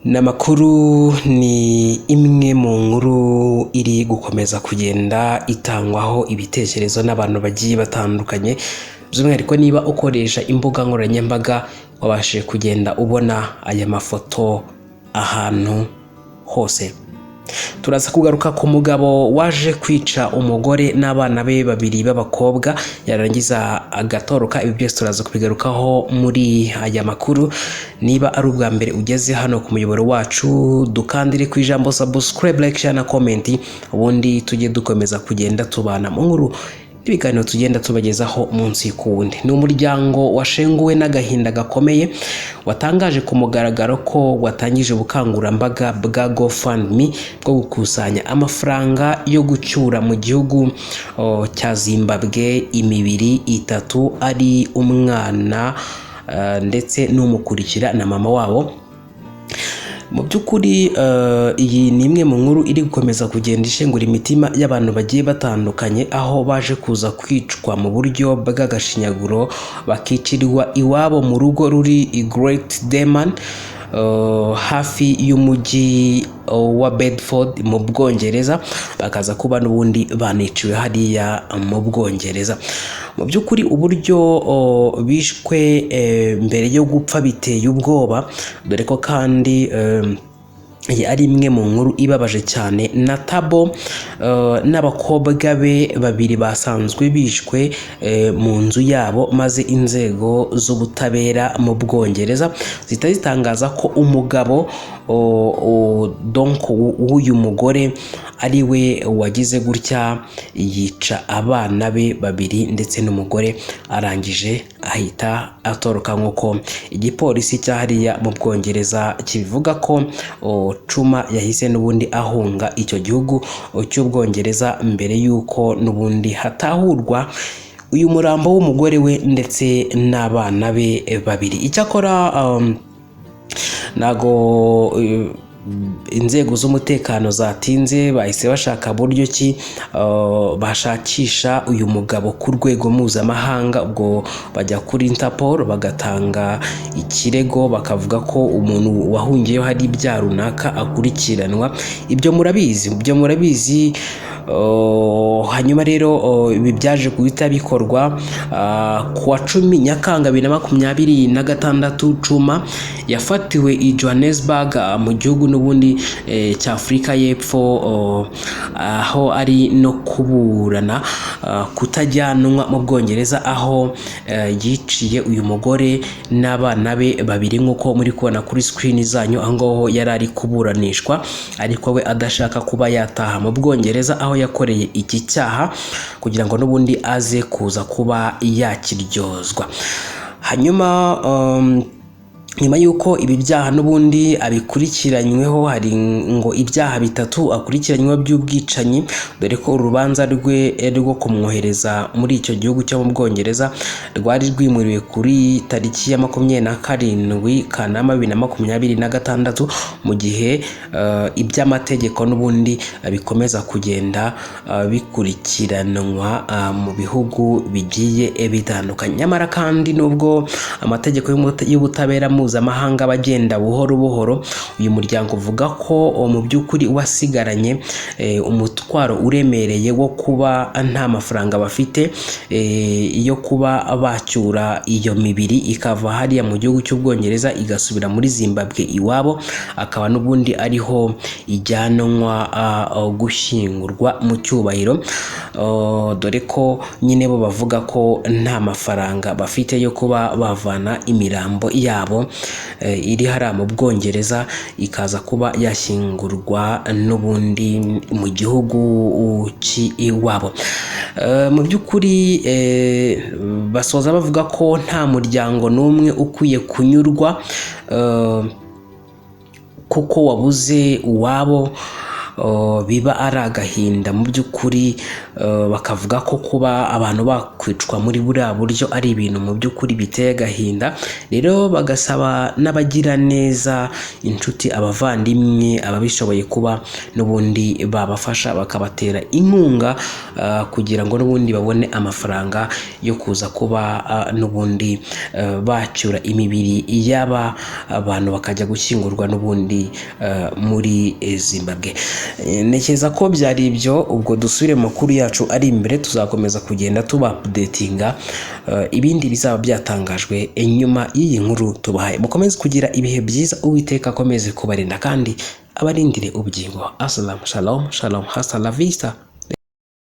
Namakuru ni imwe mu nkuru iri gukomeza kugenda itangwaho ibitekerezo n'abantu bagiye batandukanye, by'umwihariko niba ukoresha imbuga nkoranyambaga wabashije kugenda ubona aya mafoto ahantu hose. Turaza kugaruka ku mugabo waje kwica umugore n'abana be babiri b'abakobwa yarangiza agatoroka. Ibi byose turaza kubigarukaho muri aya makuru. Niba ari ubwa mbere ugeze hano ku muyoboro wacu, dukandire ku ijambo subscribe, like, share na comment, ubundi tujye dukomeza kugenda tubana mu nkuru ibiganiro tugenda tubagezaho umunsi ku wundi. Ni umuryango washenguwe n'agahinda gakomeye watangaje ku mugaragaro ko watangije ubukangurambaga bwa GoFundMe bwo gukusanya amafaranga yo gucyura mu gihugu cya Zimbabwe imibiri itatu, ari umwana ndetse n'umukurikira na mama wabo. Mu by'ukuri iyi ni imwe mu nkuru iri gukomeza kugenda ishengura imitima y'abantu bagiye batandukanye, aho baje kuza kwicwa mu buryo bw'agashinyaguro bakicirwa iwabo mu rugo ruri i Great Demon hafi y'umujyi wa Bedford mu Bwongereza, bakaza kuba n'ubundi baniciwe hariya mu Bwongereza. Mu by'ukuri uburyo bishwe mbere yo gupfa biteye ubwoba, dore ko kandi ari imwe mu nkuru ibabaje cyane. Natabo n'abakobwa be babiri basanzwe bishwe mu nzu yabo, maze inzego z'ubutabera mu Bwongereza zihita zitangaza ko umugabo w'uyu mugore ari we wagize gutya yica abana be babiri ndetse n'umugore, arangije ahita atoroka, nk'uko igipolisi cyahariya mu Bwongereza kibivuga ko Cuma yahise n'ubundi ahunga icyo gihugu cy'Ubwongereza mbere y'uko n'ubundi hatahurwa uyu murambo w'umugore we ndetse n'abana be babiri. Icyakora nago inzego z'umutekano zatinze, bahise bashaka buryo ki bashakisha uyu mugabo ku rwego mpuzamahanga. Ubwo bajya kuri Interpol bagatanga ikirego, bakavuga ko umuntu wahungiyeho hari ibyaha runaka akurikiranwa. Ibyo murabizi. Hanyuma rero ibi byaje guhita bikorwa ku wa 10 Nyakanga 2026. Cuma yafatiwe i Johannesburg mu gihugu n'ubundi cya Afurika y'Epfo, aho ari no kuburana kutajyanwa mu Bwongereza, aho yiciye uyu mugore n'abana be babiri, nk'uko muri kubona kuri screen zanyu. Aho ngaho yari ari kuburanishwa, ariko we adashaka kuba yataha mu Bwongereza aho yakoreye iki cyaha, kugira ngo n'ubundi aze kuza kuba yakiryozwa. Hanyuma nyuma y'uko ibi byaha n'ubundi abikurikiranyweho, hari ngo ibyaha bitatu akurikiranyweho by'ubwicanyi, dore ko urubanza rwe rwo kumwohereza muri icyo gihugu cyo mu Bwongereza rwari rwimuriwe kuri tariki ya 27 Kanama 2026, mu gihe iby'amategeko n'ubundi bikomeza kugenda bikurikiranwa mu bihugu bigiye bitandukanye. Nyamara kandi nubwo amategeko y'ubutabera mpuzamahanga bagenda buhoro buhoro, uyu muryango uvuga ko mu by'ukuri wasigaranye umutwaro uremereye wo kuba nta mafaranga bafite yo kuba bacyura iyo mibiri ikava hariya mu gihugu cy'Ubwongereza igasubira muri Zimbabwe iwabo, akaba n'ubundi ariho ijyanwa gushyingurwa mu cyubahiro, dore ko nyine bo bavuga ko nta mafaranga bafite yo kuba bavana imirambo yabo iri hariya mu Bwongereza ikaza kuba yashyingurwa n'ubundi mu gihugu cy'iwabo. Mu by'ukuri basoza bavuga ko nta muryango n'umwe ukwiye kunyurwa kuko wabuze uwabo, biba ari agahinda mu by'ukuri, bakavuga ko kuba abantu bakwicwa muri buriya buryo ari ibintu mu by'ukuri biteye agahinda. Rero bagasaba n'abagira neza, inshuti, abavandimwe, ababishoboye kuba n'ubundi babafasha bakabatera inkunga kugira ngo n'ubundi babone amafaranga yo kuza kuba n'ubundi bacyura imibiri y'aba abantu bakajya gushyingurwa n'ubundi muri Zimbabwe. Ntekereza ko byari ibyo. Ubwo dusubire mu makuru yacu ari imbere, tuzakomeza kugenda tuba updatinga ibindi bizaba byatangajwe nyuma y'iyi nkuru tubahaye. Mukomeze kugira ibihe byiza, Uwiteka akomeze kubarinda kandi abarindire ubugingo. Assalamu shalom, shalom, hasta la vista.